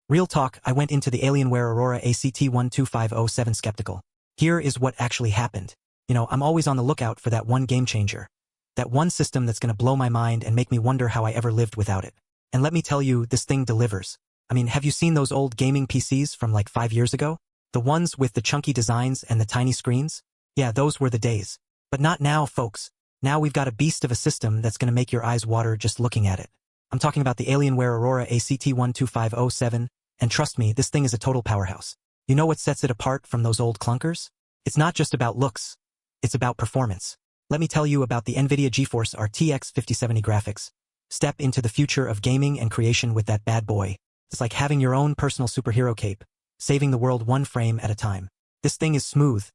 Real talk, I went into the Alienware Aurora ACT1250 skeptical. Here is what actually happened. I'm always on the lookout for that one game changer. That one system that's gonna blow my mind and make me wonder how I ever lived without it. And let me tell you, this thing delivers. Have you seen those old gaming PCs from like 5 years ago? The ones with the chunky designs and the tiny screens? Yeah, those were the days. But not now, folks. Now we've got a beast of a system that's gonna make your eyes water just looking at it. I'm talking about the Alienware Aurora ACT1250, and trust me, this thing is a total powerhouse. You know what sets it apart from those old clunkers? It's not just about looks. It's about performance. Let me tell you about the NVIDIA GeForce RTX 5070 graphics. Step into the future of gaming and creation with that bad boy. It's like having your own personal superhero cape, saving the world one frame at a time. This thing is smooth.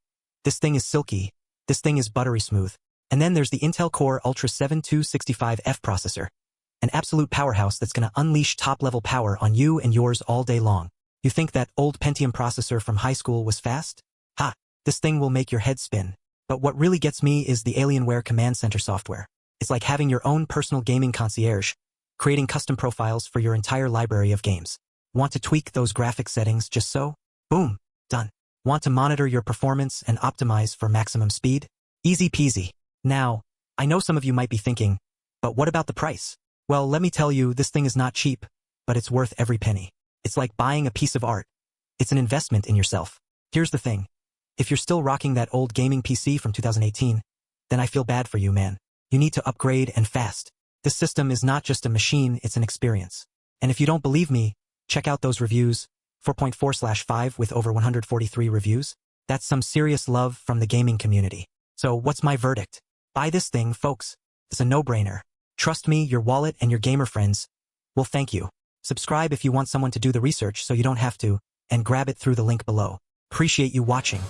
This thing is silky. This thing is buttery smooth. And then there's the Intel Core Ultra 7265F processor. An absolute powerhouse that's gonna unleash top-level power on you and yours all day long. You think that old Pentium processor from high school was fast? Ha! This thing will make your head spin. But what really gets me is the Alienware Command Center software. It's like having your own personal gaming concierge, creating custom profiles for your entire library of games. Want to tweak those graphic settings just so? Boom! Done. Want to monitor your performance and optimize for maximum speed? Easy peasy. Now, I know some of you might be thinking, but what about the price? Well, let me tell you, this thing is not cheap, but it's worth every penny. It's like buying a piece of art. It's an investment in yourself. Here's the thing. If you're still rocking that old gaming PC from 2018, then I feel bad for you, man. You need to upgrade and fast. This system is not just a machine, it's an experience. And if you don't believe me, check out those reviews, 4.4/5 with over 143 reviews. That's some serious love from the gaming community. So what's my verdict? Buy this thing, folks. It's a no-brainer. Trust me, your wallet and your gamer friends will thank you. Subscribe if you want someone to do the research so you don't have to, and grab it through the link below. Appreciate you watching.